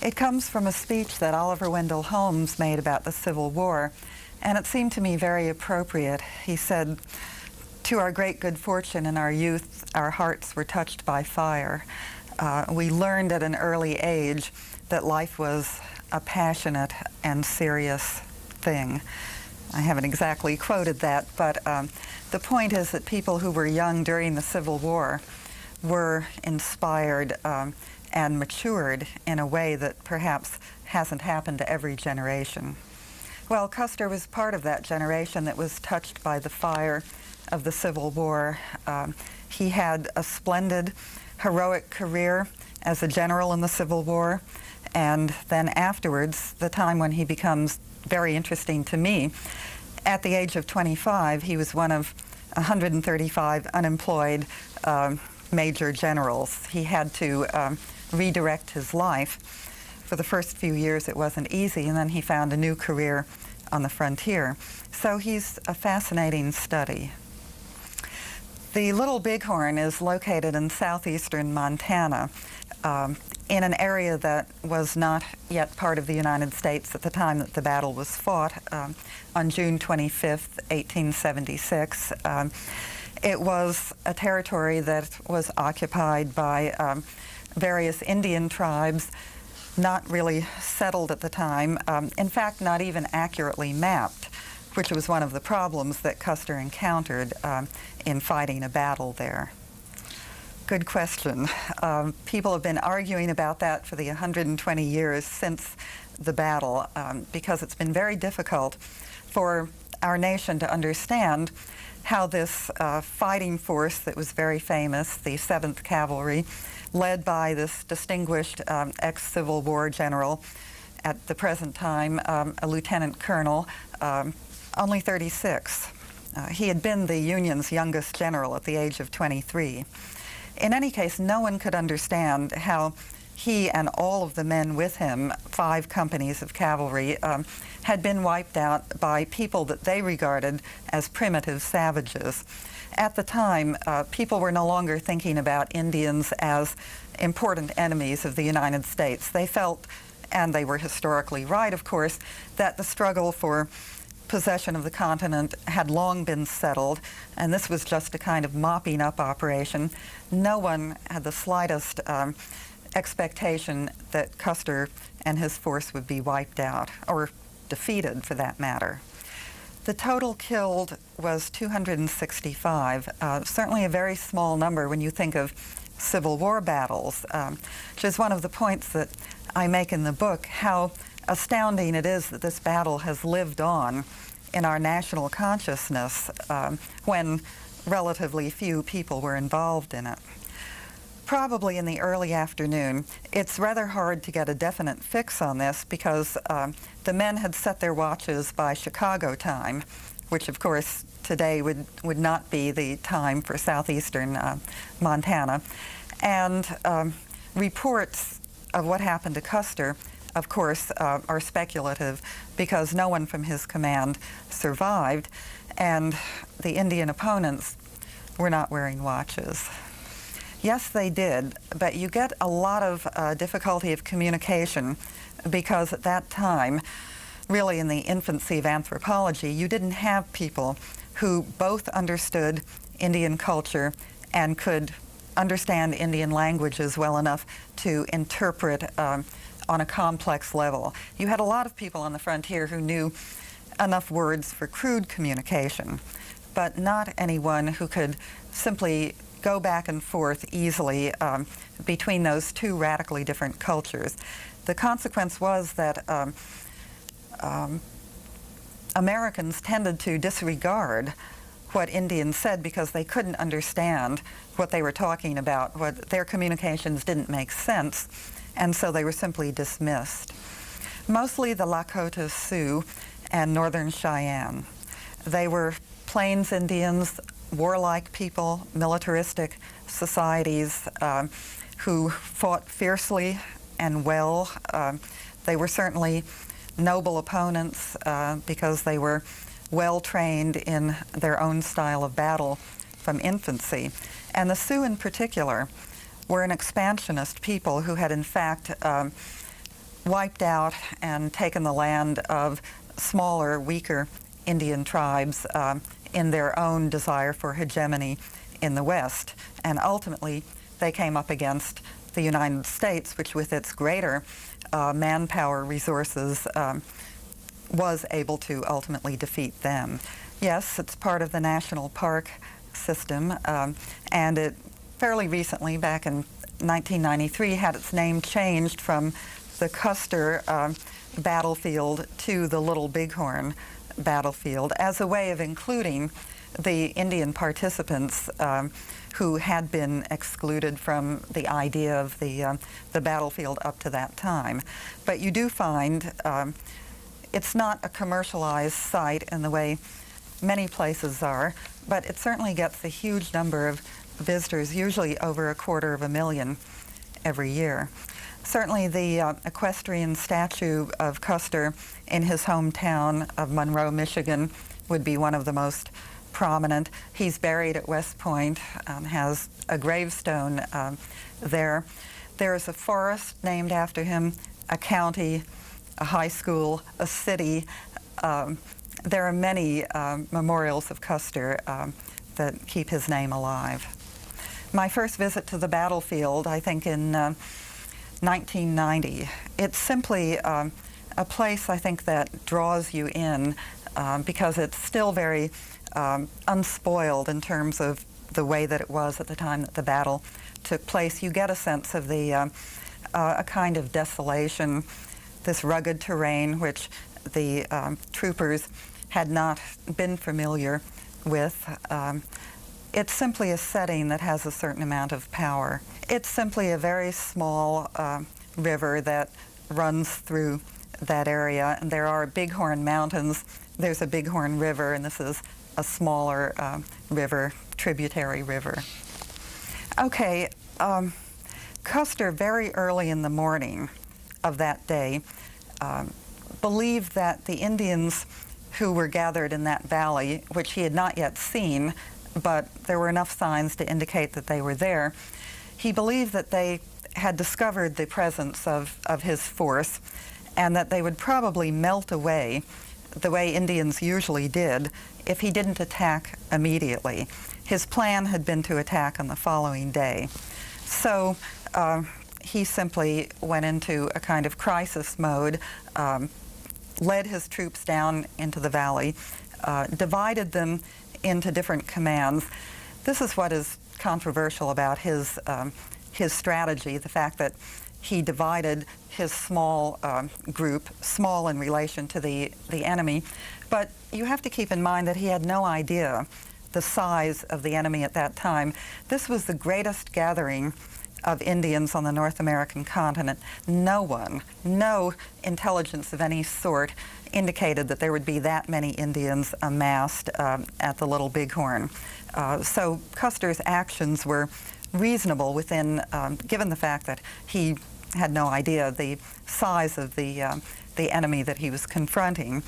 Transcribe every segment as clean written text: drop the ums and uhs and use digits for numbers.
It comes from a speech that Oliver Wendell Holmes made about the Civil War, and it seemed to me very appropriate. He said, "To our great good fortune in our youth, our hearts were touched by fire. We learned at an early age that life was a passionate and serious thing." I haven't exactly quoted that, but the point is that people who were young during the Civil War were inspired and matured in a way that perhaps hasn't happened to every generation. Well, Custer was part of that generation that was touched by the fire of the Civil War. He had a splendid, heroic career as a general in the Civil War, and then afterwards, the time when he becomes very interesting to me, at the age of 25, he was one of 135 unemployed major generals. He had to redirect his life. For the first few years it wasn't easy, and then he found a new career on the frontier. So he's a fascinating study. The Little Bighorn is located in southeastern Montana, in an area that was not yet part of the United States at the time that the battle was fought, on June 25th, 1876. It was a territory that was occupied by various Indian tribes, not really settled at the time, in fact not even accurately mapped, which was one of the problems that Custer encountered in fighting a battle there. Good question. People have been arguing about that for the 120 years since the battle, because it's been very difficult for our nation to understand how this fighting force that was very famous, the 7th Cavalry, led by this distinguished ex-Civil War general, at the present time a lieutenant colonel, only 36. He had been the Union's youngest general at the age of 23. In any case, no one could understand how he and all of the men with him, 5 companies of cavalry, had been wiped out by people that they regarded as primitive savages. At the time, people were no longer thinking about Indians as important enemies of the United States. They felt, and they were historically right, of course, that the struggle for possession of the continent had long been settled, and this was just a kind of mopping up operation. No one had the slightest expectation that Custer and his force would be wiped out, or defeated for that matter. The total killed was 265, certainly a very small number when you think of Civil War battles, which is one of the points that I make in the book, how astounding it is that this battle has lived on in our national consciousness when relatively few people were involved in it. Probably in the early afternoon. It's rather hard to get a definite fix on this because the men had set their watches by Chicago time, which of course today would not be the time for southeastern Montana. And reports of what happened to Custer, of course, are speculative because no one from his command survived, and the Indian opponents were not wearing watches. Yes, they did, but you get a lot of difficulty of communication because at that time, really in the infancy of anthropology, you didn't have people who both understood Indian culture and could understand Indian languages well enough to interpret on a complex level. You had a lot of people on the frontier who knew enough words for crude communication, but not anyone who could simply go back and forth easily between those two radically different cultures. The consequence was that Americans tended to disregard what Indians said because they couldn't understand what they were talking about. Their communications didn't make sense, and so they were simply dismissed. Mostly the Lakota Sioux and Northern Cheyenne. They were Plains Indians, warlike people, militaristic societies who fought fiercely and well. They were certainly noble opponents because they were well trained in their own style of battle from infancy. And the Sioux in particular were an expansionist people who had in fact wiped out and taken the land of smaller, weaker Indian tribes in their own desire for hegemony in the West. And ultimately, they came up against the United States, which with its greater manpower resources was able to ultimately defeat them. Yes, it's part of the national park system, and it fairly recently, back in 1993, had its name changed from the Custer battlefield to the Little Bighorn battlefield as a way of including the Indian participants who had been excluded from the idea of the battlefield up to that time. But you do find it's not a commercialized site in the way many places are, but it certainly gets a huge number of visitors, usually over 250,000 every year. Certainly the equestrian statue of Custer in his hometown of Monroe, Michigan would be one of the most prominent. He's buried at West Point, has a gravestone there. There's a forest named after him, a county, a high school, a city. There are many memorials of Custer that keep his name alive. My first visit to the battlefield, I think in 1990, it's simply a place, I think, that draws you in because it's still very unspoiled in terms of the way that it was at the time that the battle took place. You get a sense of the a kind of desolation, this rugged terrain which the troopers had not been familiar with. It's simply a setting that has a certain amount of power. It's simply a very small river that runs through that area, and there are Bighorn Mountains. There's a Bighorn River, and this is a smaller river, tributary river. Okay, Custer, very early in the morning of that day, believed that the Indians who were gathered in that valley, which he had not yet seen, but there were enough signs to indicate that they were there, he believed that they had discovered the presence of his force and that they would probably melt away the way Indians usually did if he didn't attack immediately. His plan had been to attack on the following day. So he simply went into a kind of crisis mode, led his troops down into the valley, divided them into different commands. This is what is controversial about his strategy, the fact that he divided his small group, small in relation to the enemy. But you have to keep in mind that he had no idea the size of the enemy at that time. This was the greatest gathering of Indians on the North American continent. No one, no intelligence of any sort indicated that there would be that many Indians amassed at the Little Bighorn. So Custer's actions were reasonable within, given the fact that he had no idea the size of the enemy that he was confronting.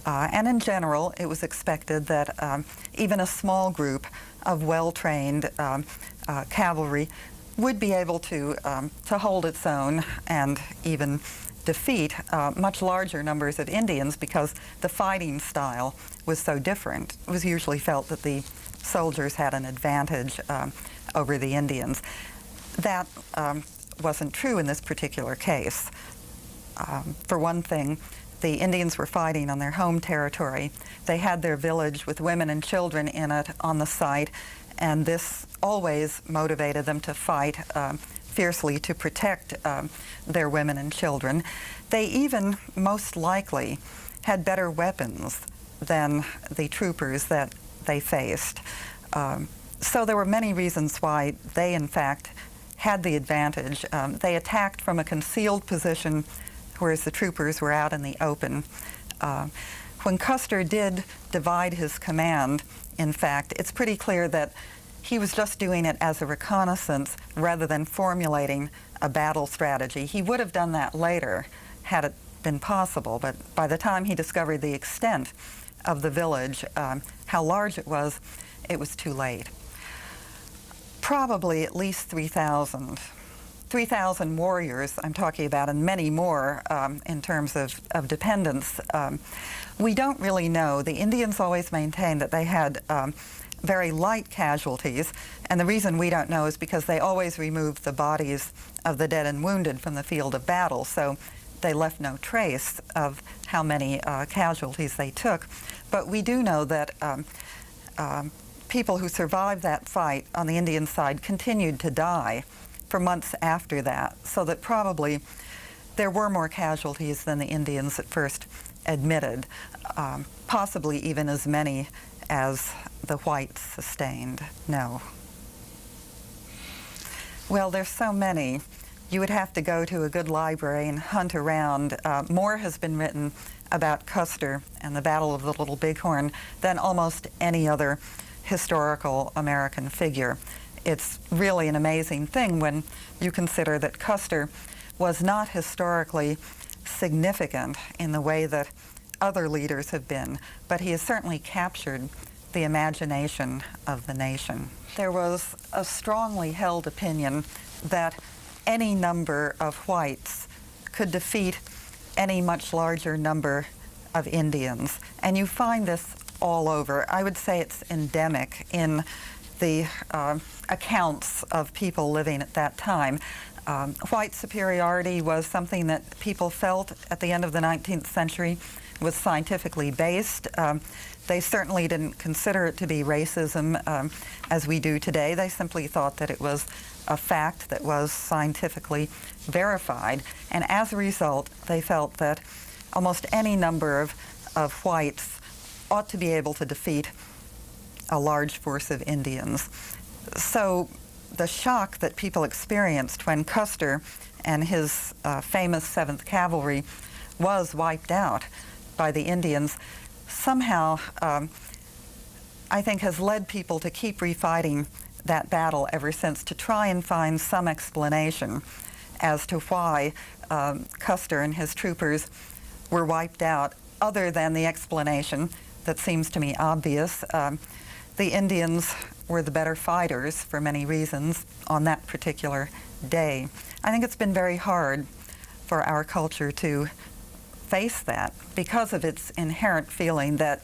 And in general, it was expected that even a small group of well-trained cavalry would be able to hold its own and even defeat much larger numbers of Indians because the fighting style was so different. It was usually felt that the soldiers had an advantage over the Indians. That wasn't true in this particular case. For one thing, the Indians were fighting on their home territory. They had their village with women and children in it on the site, and this always motivated them to fight fiercely to protect their women and children. They even, most likely, had better weapons than the troopers that they faced. So there were many reasons why they, in fact, had the advantage. They attacked from a concealed position, whereas the troopers were out in the open. When Custer did divide his command, in fact, it's pretty clear that he was just doing it as a reconnaissance rather than formulating a battle strategy. He would have done that later had it been possible, but by the time he discovered the extent of the village, how large it was too late. Probably at least 3,000 3,000 warriors, I'm talking about, and many more in terms of dependents. We don't really know. The Indians always maintained that they had very light casualties, and the reason we don't know is because they always removed the bodies of the dead and wounded from the field of battle, so they left no trace of how many casualties they took. But we do know that people who survived that fight on the Indian side continued to die for months after that, so that probably there were more casualties than the Indians at first admitted, possibly even as many as the whites sustained. No. Well, there's so many. You would have to go to a good library and hunt around. More has been written about Custer and the Battle of the Little Bighorn than almost any other historical American figure. It's really an amazing thing when you consider that Custer was not historically significant in the way that other leaders have been, but he has certainly captured the imagination of the nation. There was a strongly held opinion that any number of whites could defeat any much larger number of Indians, and you find this all over. I would say it's endemic in the accounts of people living at that time. White superiority was something that people felt at the end of the 19th century was scientifically based. They certainly didn't consider it to be racism as we do today. They simply thought that it was a fact that was scientifically verified. And as a result, they felt that almost any number of whites ought to be able to defeat a large force of Indians. So the shock that people experienced when Custer and his famous 7th Cavalry was wiped out by the Indians somehow, I think, has led people to keep refighting that battle ever since, to try and find some explanation as to why Custer and his troopers were wiped out, other than the explanation that seems to me obvious. The Indians were the better fighters for many reasons on that particular day. I think it's been very hard for our culture to face that because of its inherent feeling that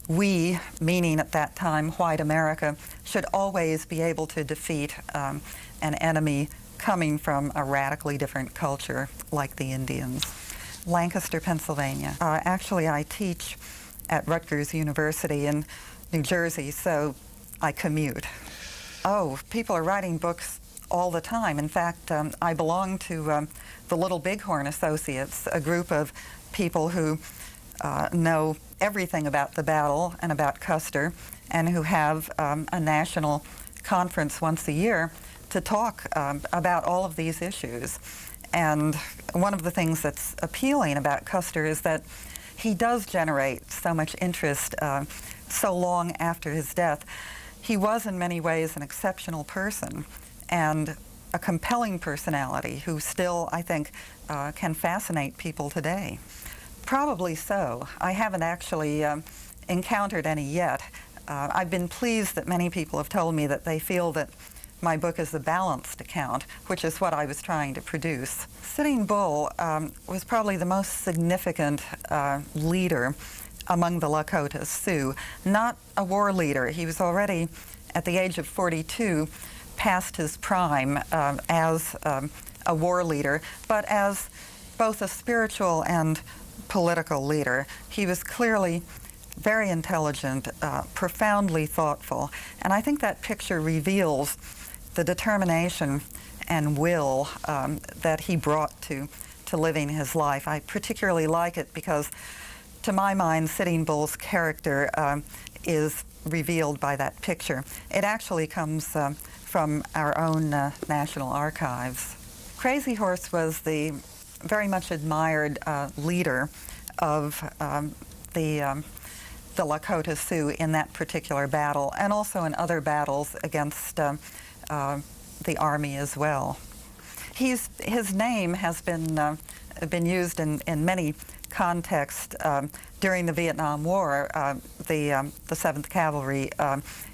we, meaning at that time white America, should always be able to defeat an enemy coming from a radically different culture like the Indians. Lancaster, Pennsylvania. Actually, I teach at Rutgers University in New Jersey, so I commute. Oh, people are writing books all the time. In fact, I belong to the Little Bighorn Associates, a group of people who know everything about the battle and about Custer, and who have a national conference once a year to talk about all of these issues. And one of the things that's appealing about Custer is that he does generate so much interest so long after his death. He was in many ways an exceptional person and a compelling personality who still, I think, can fascinate people today. Probably so. I haven't actually encountered any yet. I've been pleased that many people have told me that they feel that my book is a balanced account, which is what I was trying to produce. Sitting Bull was probably the most significant leader among the Lakota Sioux. Not a war leader. He was already, at the age of 42, past his prime as a war leader, but as both a spiritual and political leader. He was clearly very intelligent, profoundly thoughtful, and I think that picture reveals the determination and will that he brought to living his life. I particularly like it because, to my mind, Sitting Bull's character is revealed by that picture. It actually comes from our own National Archives. Crazy Horse was the very much admired leader of the Lakota Sioux in that particular battle, and also in other battles against the Army as well. His name has been used in many contexts. During the Vietnam War, the 7th Cavalry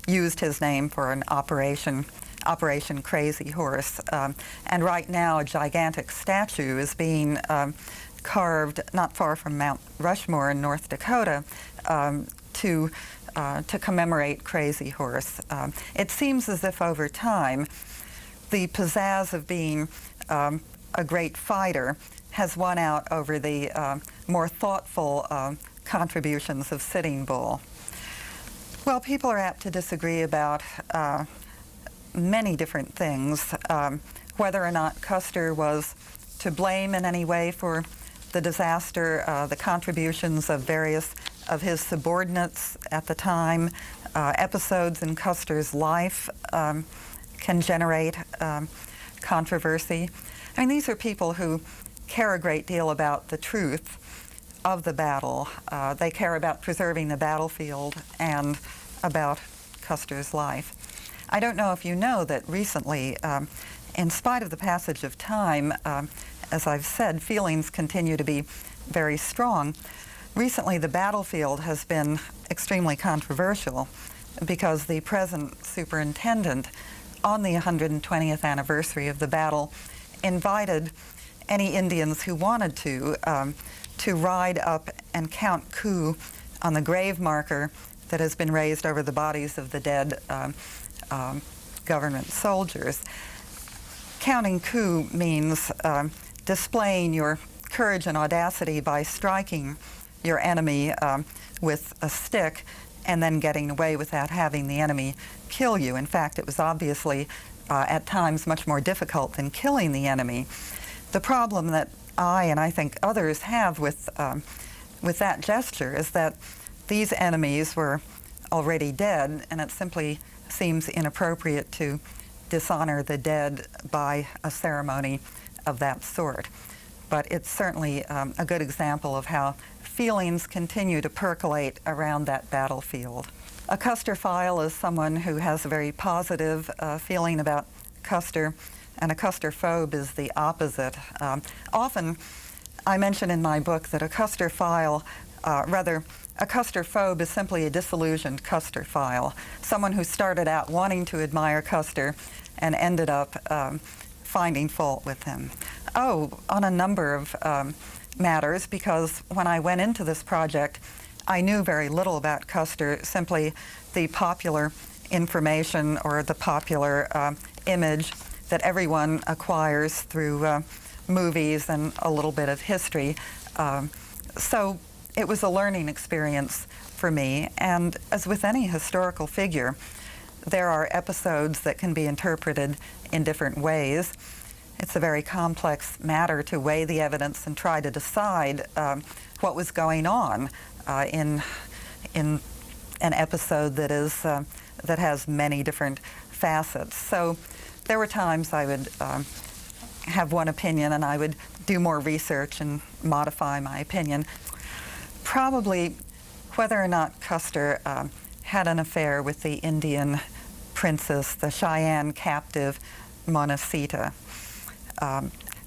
used his name for an operation Operation Crazy Horse. And right now a gigantic statue is being carved not far from Mount Rushmore in North Dakota to commemorate Crazy Horse. It seems as if over time the pizzazz of being a great fighter has won out over the more thoughtful contributions of Sitting Bull. Well, people are apt to disagree about many different things, whether or not Custer was to blame in any way for the disaster, the contributions of various of his subordinates at the time. Episodes in Custer's life can generate controversy. I mean, these are people who care a great deal about the truth of the battle. They care about preserving the battlefield and about Custer's life. I don't know if you know that recently, in spite of the passage of time, as I've said, feelings continue to be very strong. Recently, the battlefield has been extremely controversial because the present superintendent, on the 120th anniversary of the battle, invited any Indians who wanted to ride up and count coup on the grave marker that has been raised over the bodies of the dead government soldiers. Counting coup means displaying your courage and audacity by striking your enemy with a stick and then getting away without having the enemy kill you. In fact, it was obviously at times much more difficult than killing the enemy. The problem that I and I think others have with that gesture is that these enemies were already dead, and it simply seems inappropriate to dishonor the dead by a ceremony of that sort. But it's certainly a good example of how feelings continue to percolate around that battlefield. A Custer-phile is someone who has a very positive feeling about Custer, and a Custer-phobe is the opposite. Often, I mention in my book that a Custer-phile, a Custer-phobe is simply a disillusioned Custer-phile, someone who started out wanting to admire Custer and ended up finding fault with him. Oh, on a number of matters, because when I went into this project, I knew very little about Custer, simply the popular information or the popular image that everyone acquires through movies and a little bit of history. So it was a learning experience for me, and as with any historical figure, there are episodes that can be interpreted in different ways. It's a very complex matter to weigh the evidence and try to decide what was going on in an episode that is that has many different facets. So there were times I would have one opinion and I would do more research and modify my opinion. Probably whether or not Custer had an affair with the Indian princess, the Cheyenne captive Monacita.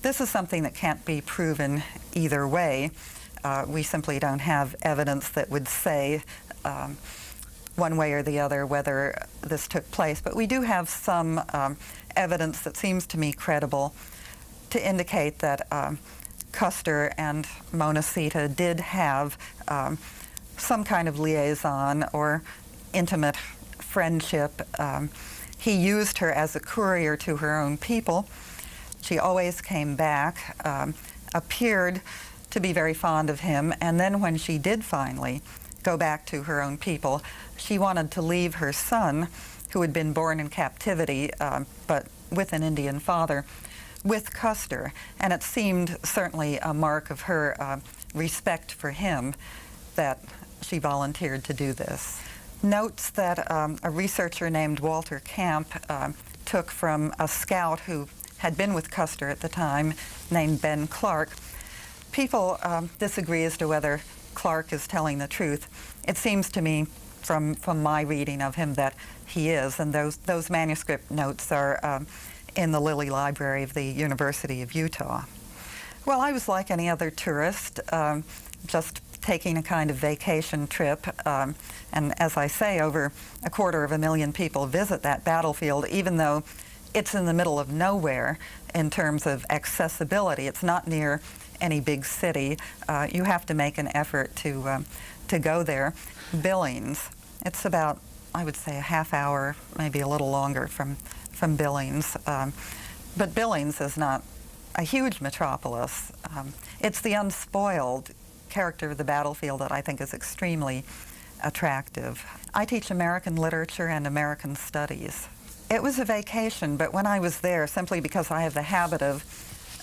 This is something that can't be proven either way. We simply don't have evidence that would say one way or the other whether this took place. But we do have some evidence that seems to me credible to indicate that Custer and Monacita did have some kind of liaison or intimate friendship. He used her as a courier to her own people. She always came back, appeared to be very fond of him, and then when she did finally go back to her own people, she wanted to leave her son, who had been born in captivity, but with an Indian father, with Custer. And it seemed certainly a mark of her respect for him that she volunteered to do this. Notes that a researcher named Walter Camp took from a scout who had been with Custer at the time, named Ben Clark. People disagree as to whether Clark is telling the truth. It seems to me from my reading of him that he is, and those manuscript notes are in the Lilly Library of the University of Utah. Well, I was like any other tourist, just taking a kind of vacation trip, and as I say, over 250,000 people visit that battlefield, even though It's in the middle of nowhere in terms of accessibility. It's not near any big city. You have to make an effort to go there. Billings, it's about, I would say, a half hour, maybe a little longer from Billings. But Billings is not a huge metropolis. It's the unspoiled character of the battlefield that I think is extremely attractive. I teach American literature and American studies. It was a vacation, but when I was there, simply because I have the habit of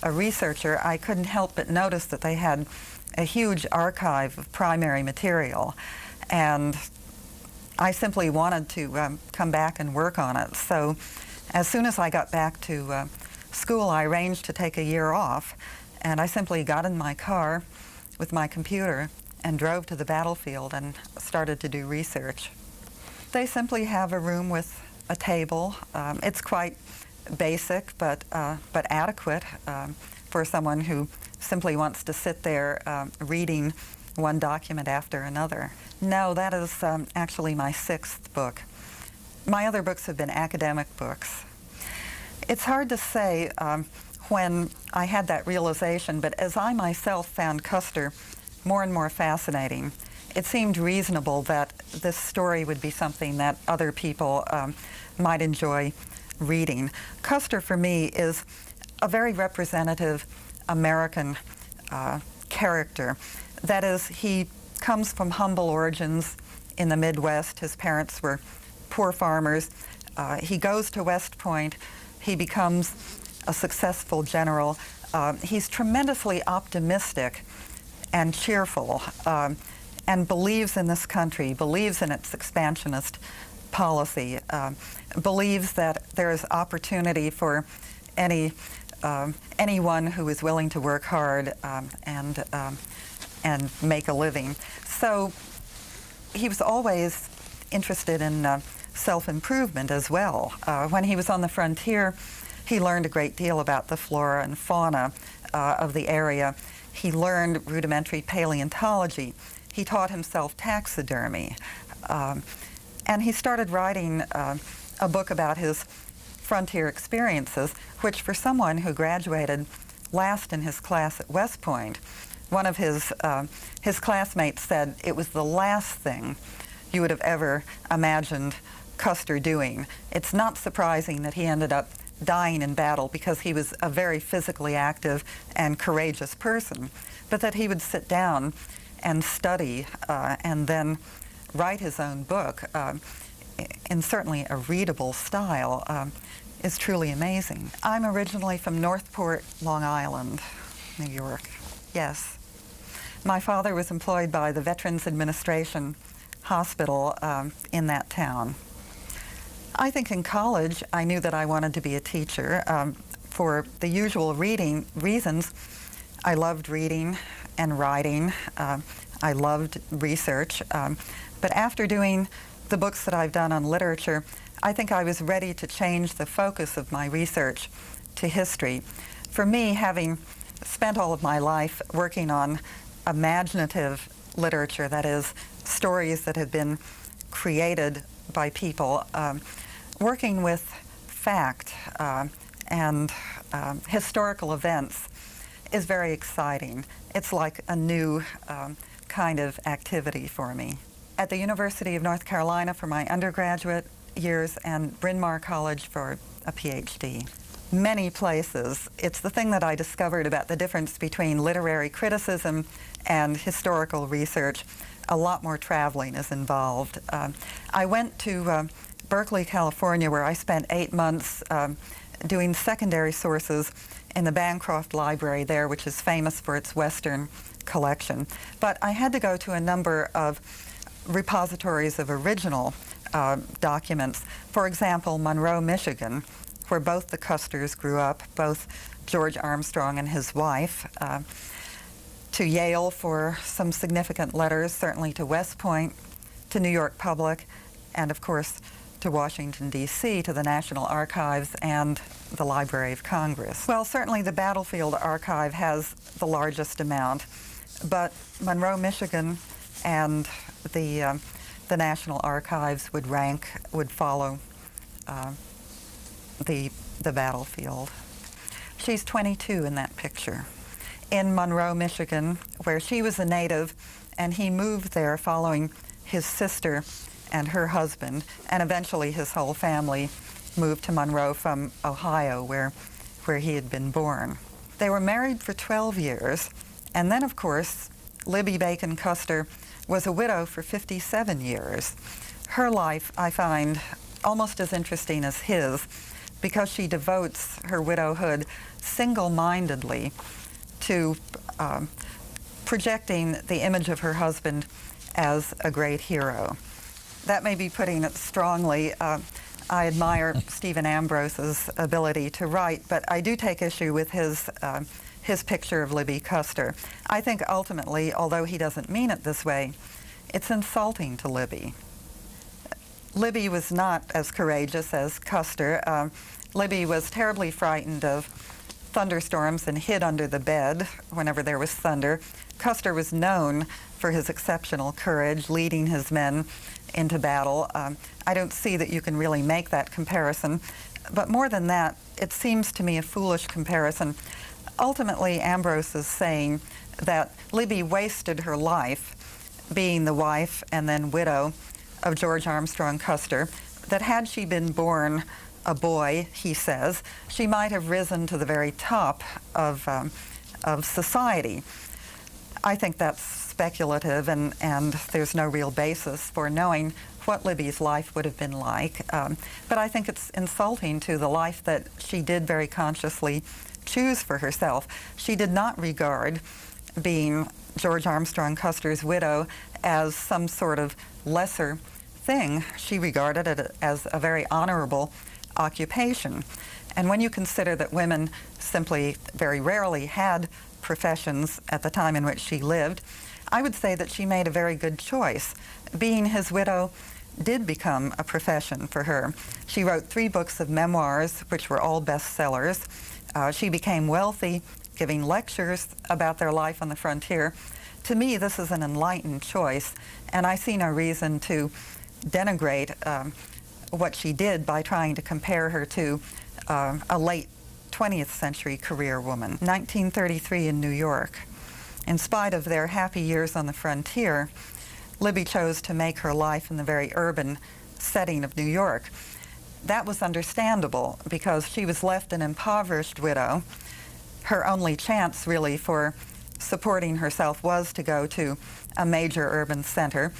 a researcher, I couldn't help but notice that they had a huge archive of primary material, and I simply wanted to come back and work on it. So as soon as I got back to school, I arranged to take a year off, and I simply got in my car with my computer and drove to the battlefield and started to do research. They simply have a room with a table. It's quite basic, but adequate for someone who simply wants to sit there reading one document after another. No, that is actually my 6th book. My other books have been academic books. It's hard to say when I had that realization, but as I myself found Custer more and more fascinating, it seemed reasonable that this story would be something that other people might enjoy reading. Custer, for me, is a very representative American character. That is, he comes from humble origins in the Midwest. His parents were poor farmers. He goes to West Point. He becomes a successful general. He's tremendously optimistic and cheerful, and believes in this country, believes in its expansionist policy, believes that there is opportunity for anyone who is willing to work hard and make a living. So he was always interested in self-improvement as well. When he was on the frontier, he learned a great deal about the flora and fauna of the area. He learned rudimentary paleontology. He taught himself taxidermy. And he started writing a book about his frontier experiences, which for someone who graduated last in his class at West Point, one of his classmates said it was the last thing you would have ever imagined Custer doing. It's not surprising that he ended up dying in battle because he was a very physically active and courageous person, but that he would sit down and study and then write his own book in certainly a readable style is truly amazing. I'm originally from Northport, Long Island, New York. Yes. My father was employed by the Veterans Administration Hospital in that town. I think in college I knew that I wanted to be a teacher for the usual reasons. I loved reading and writing. I loved research. But after doing the books that I've done on literature, I think I was ready to change the focus of my research to history. For me, having spent all of my life working on imaginative literature, that is, stories that have been created by people, working with fact and historical events is very exciting. It's like a new kind of activity for me. At the University of North Carolina for my undergraduate years and Bryn Mawr College for a PhD. Many places. It's the thing that I discovered about the difference between literary criticism and historical research. A lot more traveling is involved. I went to Berkeley, California, where I spent 8 months doing secondary sources in the Bancroft Library there, which is famous for its Western collection. But I had to go to a number of repositories of original documents. For example, Monroe, Michigan, where both the Custers grew up, both George Armstrong and his wife, to Yale for some significant letters, certainly to West Point, to New York Public, and of course to Washington, D.C., to the National Archives and the Library of Congress. Well, certainly the Battlefield Archive has the largest amount, but Monroe, Michigan and the National Archives would follow the the battlefield. She's 22 in that picture. In Monroe, Michigan, where she was a native, and he moved there following his sister and her husband, and eventually his whole family moved to Monroe from Ohio, where he had been born. They were married for 12 years, and then, of course, Libby Bacon Custer was a widow for 57 years. Her life, I find, almost as interesting as his, because she devotes her widowhood single-mindedly to projecting the image of her husband as a great hero. That may be putting it strongly. I admire Stephen Ambrose's ability to write, but I do take issue with his picture of Libby Custer. I think ultimately, although he doesn't mean it this way, it's insulting to Libby. Libby was not as courageous as Custer. Libby was terribly frightened of thunderstorms and hid under the bed whenever there was thunder. Custer was known for his exceptional courage, leading his men into battle. I don't see that you can really make that comparison. But more than that, it seems to me a foolish comparison. Ultimately, Ambrose is saying that Libby wasted her life being the wife and then widow of George Armstrong Custer, that had she been born a boy, he says, she might have risen to the very top of society. I think that's speculative, and there's no real basis for knowing what Libby's life would have been like. But I think it's insulting to the life that she did very consciously choose for herself. She did not regard being George Armstrong Custer's widow as some sort of lesser thing. She regarded it as a very honorable occupation. And when you consider that women simply very rarely had professions at the time in which she lived, I would say that she made a very good choice. Being his widow did become a profession for her. She wrote 3 books of memoirs, which were all bestsellers. She became wealthy, giving lectures about their life on the frontier. To me, this is an enlightened choice, and I see no reason to denigrate what she did by trying to compare her to a late 20th century career woman. 1933 in New York. In spite of their happy years on the frontier, Libby chose to make her life in the very urban setting of New York. That was understandable because she was left an impoverished widow. Her only chance, really, for supporting herself was to go to a major urban center.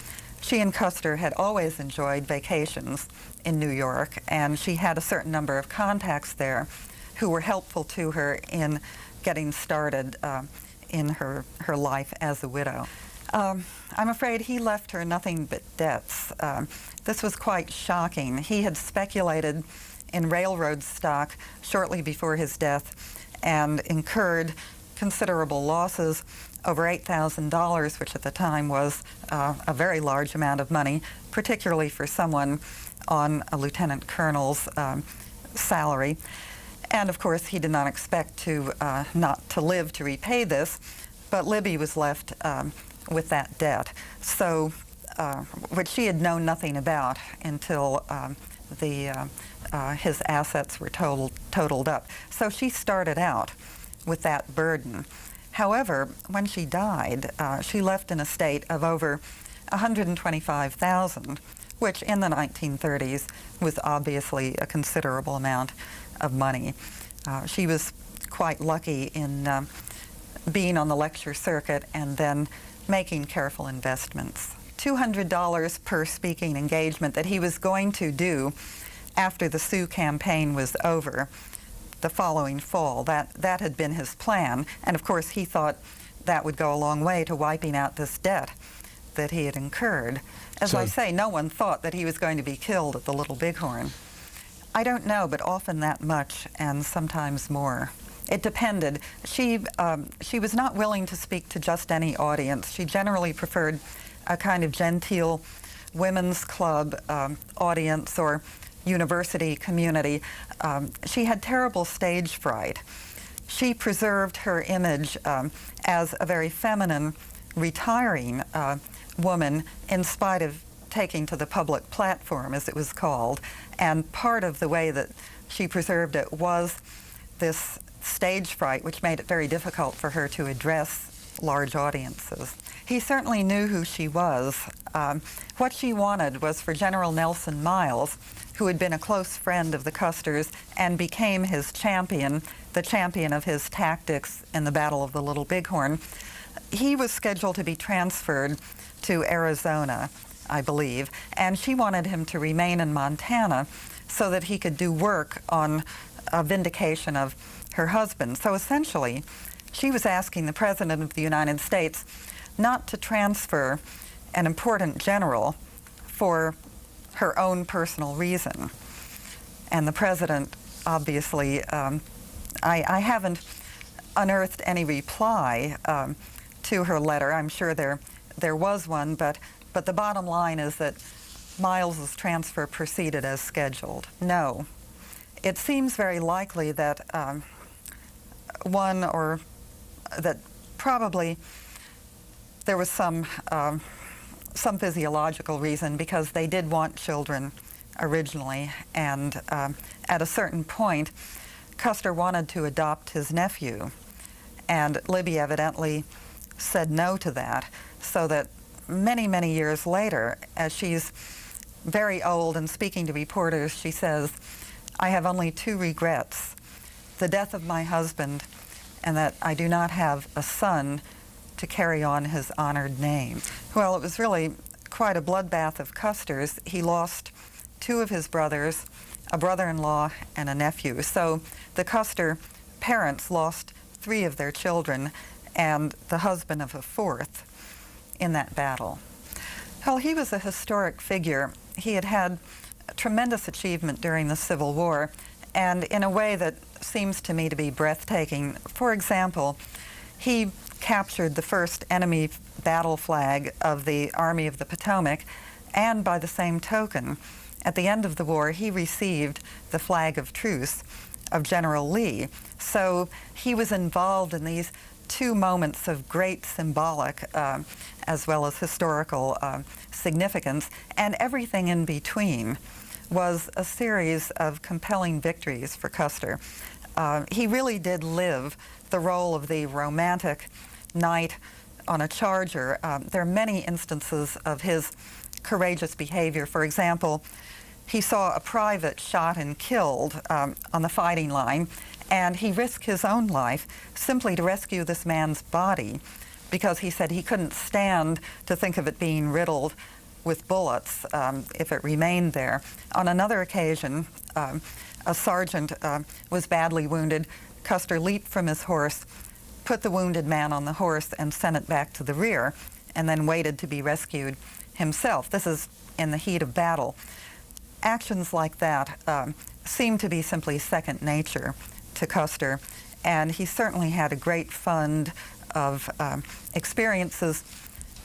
She and Custer had always enjoyed vacations in New York, and she had a certain number of contacts there who were helpful to her in getting started in her life as a widow. I'm afraid he left her nothing but debts. This was quite shocking. He had speculated in railroad stock shortly before his death and incurred considerable losses, over $8,000, which at the time was a very large amount of money, particularly for someone on a lieutenant colonel's salary. And of course, he did not expect to not to live to repay this, but Libby was left with that debt, so which she had known nothing about until his assets were totaled up. So she started out with that burden. However, when she died, she left an estate of over $125,000, which in the 1930s was obviously a considerable amount of money. She was quite lucky in being on the lecture circuit and then making careful investments. $200 per speaking engagement that he was going to do after the Sioux campaign was over the following fall. That had been his plan, and of course he thought that would go a long way to wiping out this debt that he had incurred. As I say, no one thought that he was going to be killed at the Little Bighorn. I don't know, but often that much, and sometimes more. It depended. She was not willing to speak to just any audience. She generally preferred a kind of genteel women's club audience or university community. She had terrible stage fright. She preserved her image as a very feminine, retiring woman in spite of taking to the public platform, as it was called. And part of the way that she preserved it was this stage fright, which made it very difficult for her to address large audiences. He certainly knew who she was. What she wanted was for General Nelson Miles, who had been a close friend of the Custers and became his champion, the champion of his tactics in the Battle of the Little Bighorn. He was scheduled to be transferred to Arizona, I believe, and she wanted him to remain in Montana so that he could do work on a vindication of her husband. So essentially, she was asking the President of the United States not to transfer an important general for her own personal reason. And the President, obviously, I haven't unearthed any reply to her letter. I'm sure there was one, but the bottom line is that Miles's transfer proceeded as scheduled. No. It seems very likely that that probably there was some physiological reason, because they did want children originally, and at a certain point, Custer wanted to adopt his nephew, and Libby evidently said no to that, so that many, many years later, as she's very old and speaking to reporters, she says, "I have only two regrets, the death of my husband and that I do not have a son to carry on his honored name." Well, it was really quite a bloodbath of Custer's. He lost two of his brothers, a brother-in-law and a nephew. So the Custer parents lost three of their children and the husband of a fourth in that battle. Well, he was a historic figure. He had had tremendous achievement during the Civil War, and in a way that seems to me to be breathtaking. For example, he captured the first enemy battle flag of the Army of the Potomac, and by the same token, at the end of the war, he received the flag of truce of General Lee. So he was involved in these two moments of great symbolic as well as historical significance, and everything in between was a series of compelling victories for Custer. He really did live the role of the romantic knight on a charger. There are many instances of his courageous behavior. For example, he saw a private shot and killed on the fighting line, and he risked his own life simply to rescue this man's body, because he said he couldn't stand to think of it being riddled with bullets if it remained there. On another occasion, a sergeant was badly wounded. Custer leaped from his horse, put the wounded man on the horse, and sent it back to the rear, and then waited to be rescued himself. This is in the heat of battle. Actions like that seem to be simply second nature to Custer, and he certainly had a great fund of experiences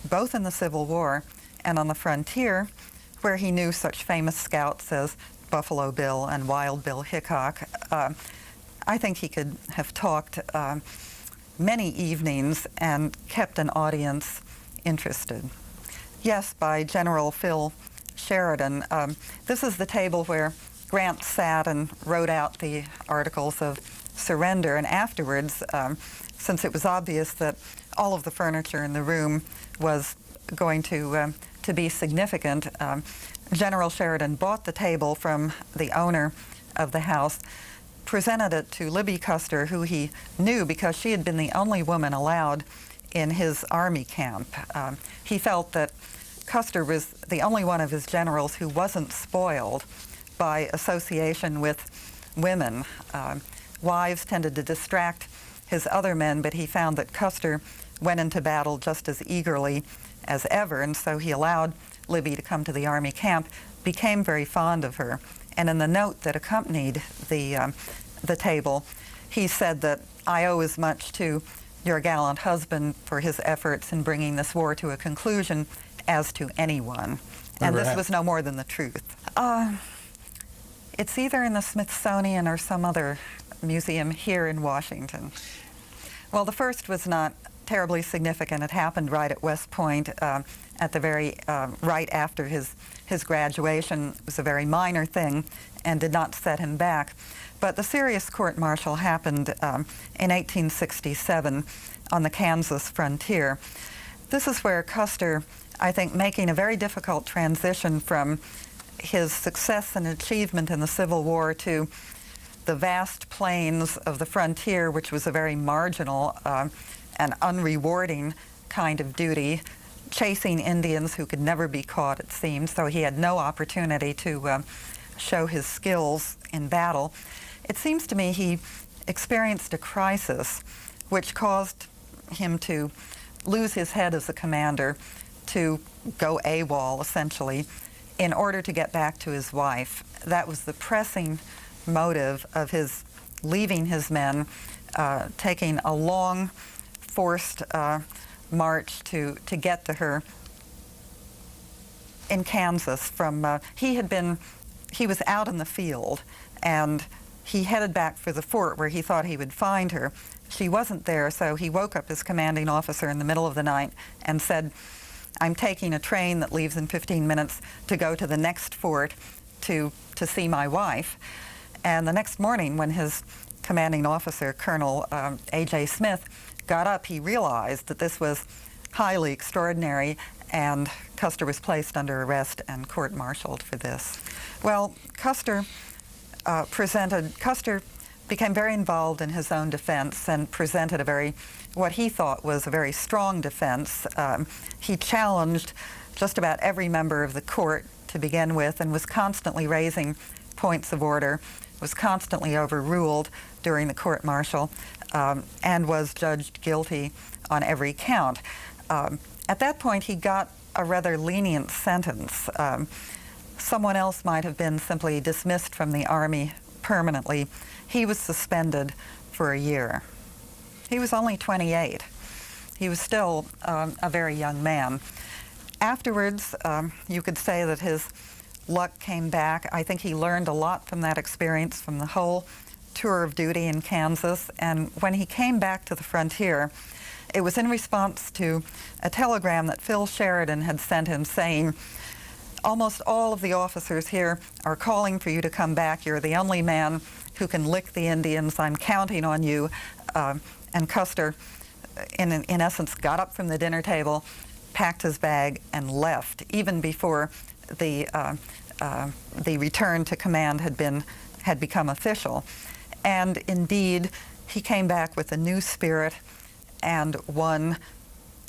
both in the Civil War and on the frontier, where he knew such famous scouts as Buffalo Bill and Wild Bill Hickok. I think he could have talked many evenings and kept an audience interested. Yes, by General Phil Sheridan. This is the table where Grant sat and wrote out the articles of surrender, and afterwards, since it was obvious that all of the furniture in the room was going to be significant, General Sheridan bought the table from the owner of the house, presented it to Libby Custer, who he knew because she had been the only woman allowed in his army camp. He felt that Custer was the only one of his generals who wasn't spoiled by association with women. Wives tended to distract his other men, but he found that Custer went into battle just as eagerly as ever, and so he allowed Libby to come to the army camp, became very fond of her. And in the note that accompanied the table, he said that I owe as much to your gallant husband for his efforts in bringing this war to a conclusion as to anyone. And this was no more than the truth. It's either in the Smithsonian or some other museum here in Washington. Well, the first was not terribly significant. It happened right at West Point. at the very right after his graduation. It was a very minor thing and did not set him back. But the serious court-martial happened in 1867 on the Kansas frontier. This is where Custer, I think, making a very difficult transition from his success and achievement in the Civil War to the vast plains of the frontier, which was a very marginal and unrewarding kind of duty, chasing Indians who could never be caught, it seemed, so he had no opportunity to show his skills in battle. It seems to me he experienced a crisis which caused him to lose his head as a commander, to go AWOL, essentially, in order to get back to his wife. That was the pressing motive of his leaving his men, taking a long, forced march to get to her in Kansas. He was out in the field, and he headed back for the fort where he thought he would find her. She wasn't there, so he woke up his commanding officer in the middle of the night and said, "I'm taking a train that leaves in 15 minutes to go to the next fort to see my wife." And the next morning, when his commanding officer, Colonel A.J. Smith, got up, he realized that this was highly extraordinary, and Custer was placed under arrest and court-martialed for this. Well, Custer became very involved in his own defense and presented what he thought was a very strong defense. He challenged just about every member of the court to begin with and was constantly raising points of order, was constantly overruled during the court-martial, and was judged guilty on every count. At that point, he got a rather lenient sentence. Someone else might have been simply dismissed from the Army permanently. He was suspended for a year. He was only 28. He was still a very young man. Afterwards, you could say that his luck came back. I think he learned a lot from that experience, from the whole tour of duty in Kansas. And when he came back to the frontier, it was in response to a telegram that Phil Sheridan had sent him saying, "Almost all of the officers here are calling for you to come back. You're the only man who can lick the Indians. I'm counting on you." And Custer, in essence, got up from the dinner table, packed his bag, and left, even before the return to command had become official. And indeed, he came back with a new spirit and won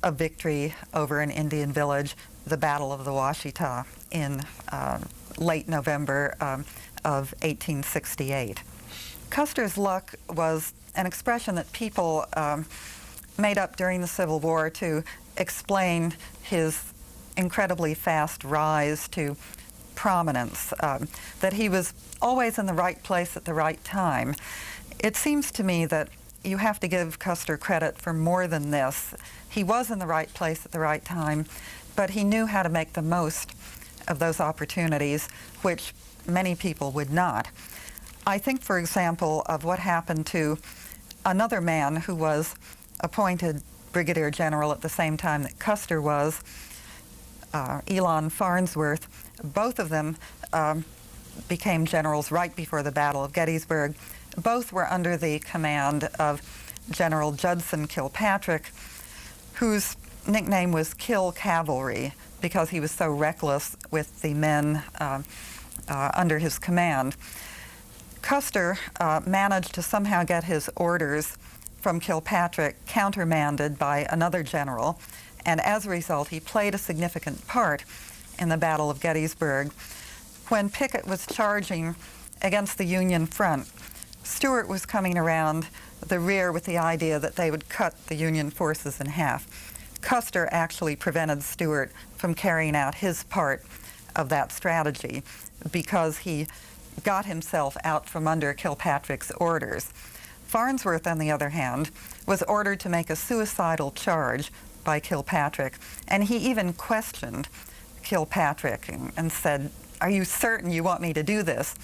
a victory over an Indian village, the Battle of the Washita, in late November of 1868. Custer's luck was an expression that people made up during the Civil War to explain his incredibly fast rise to prominence, that he was always in the right place at the right time. It seems to me that you have to give Custer credit for more than this. He was in the right place at the right time, but he knew how to make the most of those opportunities, which many people would not. I think, for example, of what happened to another man who was appointed brigadier general at the same time that Custer was, Elon Farnsworth. Both of them became generals right before the Battle of Gettysburg. Both were under the command of General Judson Kilpatrick, whose nickname was Kill Cavalry because he was so reckless with the men under his command. Custer managed to somehow get his orders from Kilpatrick countermanded by another general, and as a result, he played a significant part in the Battle of Gettysburg. When Pickett was charging against the Union front, Stuart was coming around the rear with the idea that they would cut the Union forces in half. Custer actually prevented Stuart from carrying out his part of that strategy because he got himself out from under Kilpatrick's orders. Farnsworth, on the other hand, was ordered to make a suicidal charge by Kilpatrick, and he even questioned Kilpatrick and said, "Are you certain you want me to do this?"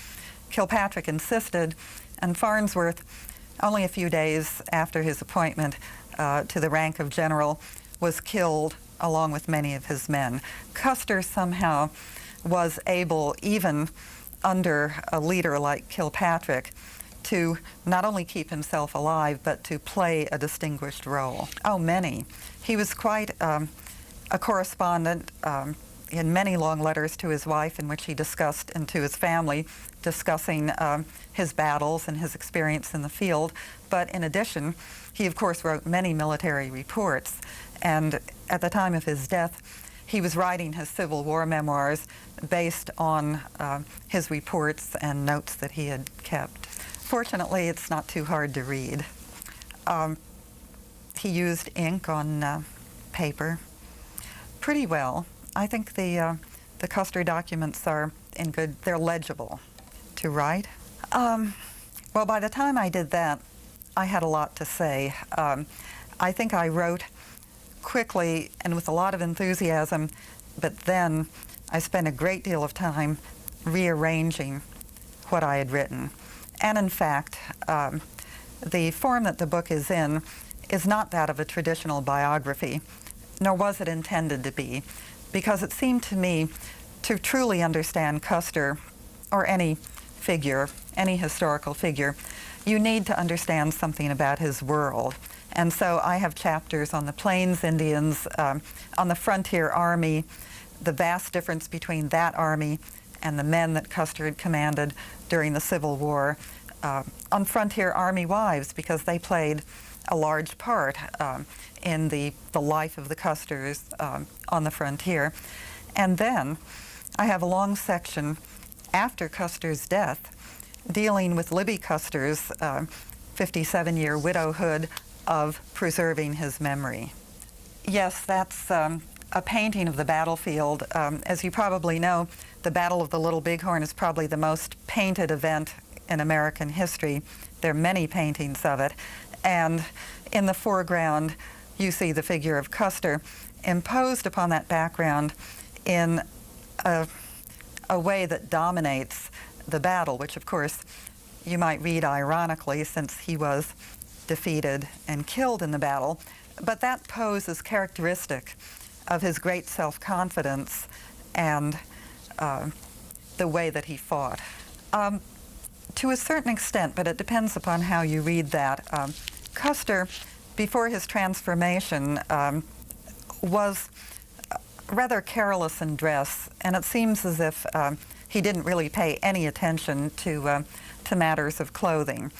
Kilpatrick insisted, and Farnsworth, only a few days after his appointment to the rank of general, was killed along with many of his men. Custer somehow was able, even under a leader like Kilpatrick, to not only keep himself alive, but to play a distinguished role. Oh, many. He was quite a correspondent in many long letters to his wife in which he discussed, and to his family, discussing his battles and his experience in the field. But in addition, he of course wrote many military reports, and at the time of his death, he was writing his Civil War memoirs based on his reports and notes that he had kept. Fortunately, it's not too hard to read. He used ink on paper pretty well. I think the Custer documents are in good, they're legible to write. Well, by the time I did that, I had a lot to say. I think I wrote quickly and with a lot of enthusiasm, but then I spent a great deal of time rearranging what I had written. And in fact, the form that the book is in is not that of a traditional biography, nor was it intended to be, because it seemed to me to truly understand Custer, or any figure, any historical figure, you need to understand something about his world. And so I have chapters on the Plains Indians, on the Frontier Army, the vast difference between that army and the men that Custer had commanded during the Civil War, on Frontier Army wives, because they played a large part in the life of the Custers on the frontier. And then I have a long section after Custer's death dealing with Libby Custer's 57-year widowhood of preserving his memory. Yes, that's a painting of the battlefield. As you probably know, the Battle of the Little Bighorn is probably the most painted event in American history. There are many paintings of it. And in the foreground, you see the figure of Custer imposed upon that background in a way that dominates the battle, which of course you might read ironically since he was defeated and killed in the battle. But that pose is characteristic of his great self-confidence and the way that he fought. To a certain extent, but it depends upon how you read that, Custer, before his transformation, was rather careless in dress, and it seems as if he didn't really pay any attention to matters of clothing.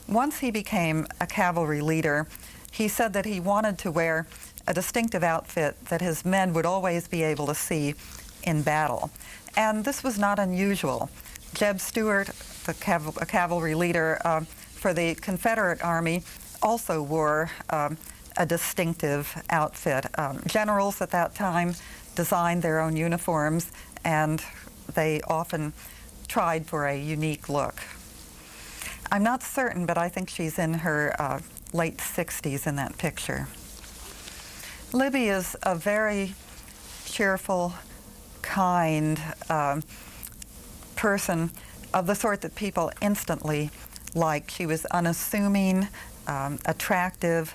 Once he became a cavalry leader, he said that he wanted to wear a distinctive outfit that his men would always be able to see in battle. And this was not unusual. Jeb Stuart, a cavalry leader for the Confederate Army, also wore a distinctive outfit. Generals at that time designed their own uniforms, and they often tried for a unique look. I'm not certain, but I think she's in her late 60s in that picture. Libby is a very cheerful, kind person of the sort that people instantly liked. She was unassuming, attractive.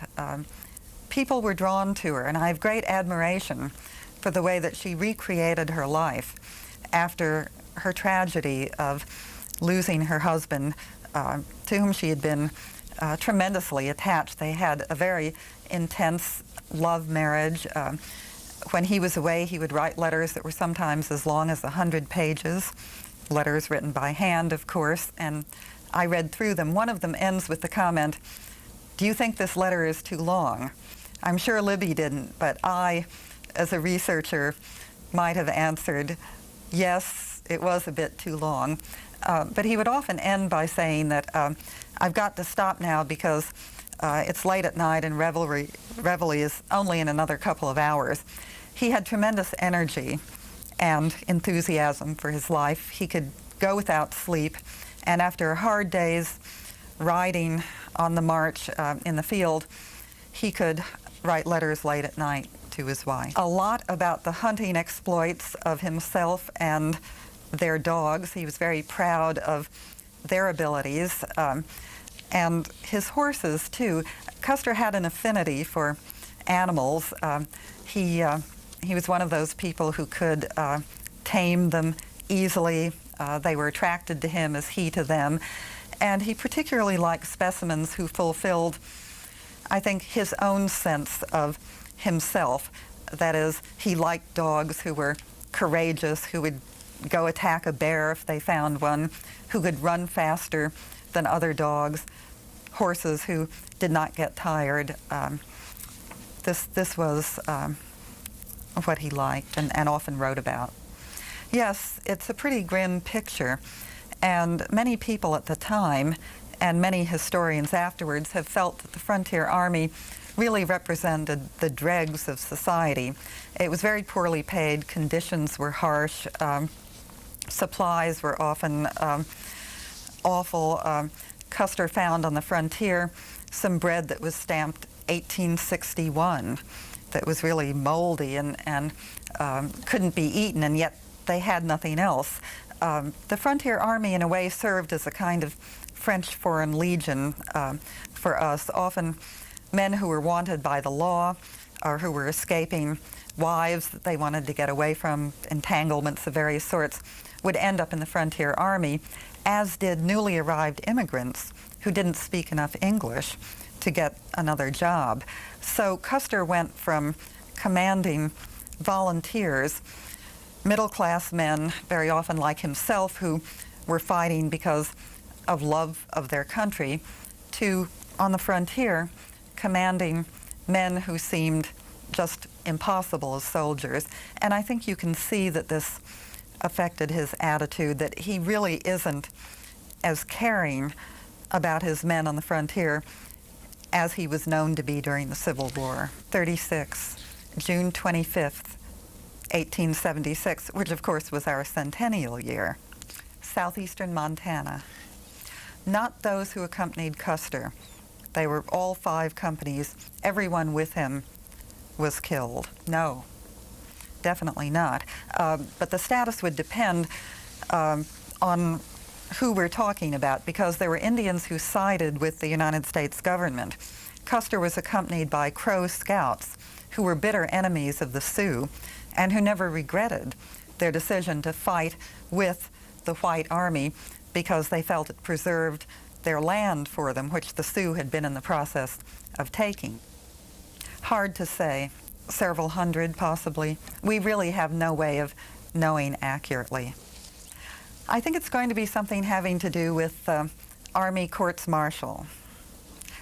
People were drawn to her, and I have great admiration for the way that she recreated her life after her tragedy of losing her husband, to whom she had been tremendously attached. They had a very intense love marriage. When he was away, he would write letters that were sometimes as long as 100 pages, letters written by hand, of course, and I read through them. One of them ends with the comment, "Do you think this letter is too long?" I'm sure Libby didn't, but I, as a researcher, might have answered, yes, it was a bit too long. But he would often end by saying that, I've got to stop now because it's late at night and reveille is only in another couple of hours. He had tremendous energy and enthusiasm for his life. He could go without sleep, and after a hard day's riding on the march in the field, he could write letters late at night to his wife. A lot about the hunting exploits of himself and their dogs. He was very proud of their abilities, and his horses too. Custer had an affinity for animals. He was one of those people who could tame them easily. They were attracted to him as he to them. And he particularly liked specimens who fulfilled, I think, his own sense of himself. That is, he liked dogs who were courageous, who would go attack a bear if they found one, who could run faster than other dogs, horses who did not get tired. This was what he liked and often wrote about. Yes, it's a pretty grim picture, and many people at the time, and many historians afterwards, have felt that the Frontier Army really represented the dregs of society. It was very poorly paid, conditions were harsh, supplies were often awful. Custer found on the frontier some bread that was stamped 1861 that was really moldy and couldn't be eaten, and yet they had nothing else. The Frontier Army, in a way, served as a kind of French Foreign Legion for us. Often men who were wanted by the law or who were escaping wives that they wanted to get away from, entanglements of various sorts, would end up in the Frontier Army, as did newly arrived immigrants who didn't speak enough English to get another job. So Custer went from commanding volunteers, middle-class men, very often like himself, who were fighting because of love of their country, to, on the frontier, commanding men who seemed just impossible as soldiers. And I think you can see that this affected his attitude, that he really isn't as caring about his men on the frontier as he was known to be during the Civil War. 36, June 25th, 1876, which of course was our centennial year. Southeastern Montana. Not those who accompanied Custer. They were all 5 companies. Everyone with him was killed. No, definitely not. But the status would depend on who we're talking about, because there were Indians who sided with the United States government. Custer was accompanied by Crow scouts who were bitter enemies of the Sioux and who never regretted their decision to fight with the White Army because they felt it preserved their land for them, which the Sioux had been in the process of taking. Hard to say. Several hundred, possibly. We really have no way of knowing accurately. I think it's going to be something having to do with Army courts-martial.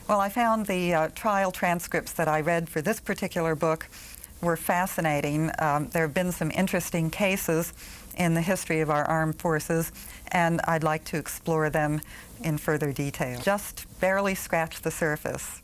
Well, I found the trial transcripts that I read for this particular book were fascinating. There have been some interesting cases in the history of our armed forces, and I'd like to explore them in further detail. Just barely scratched the surface.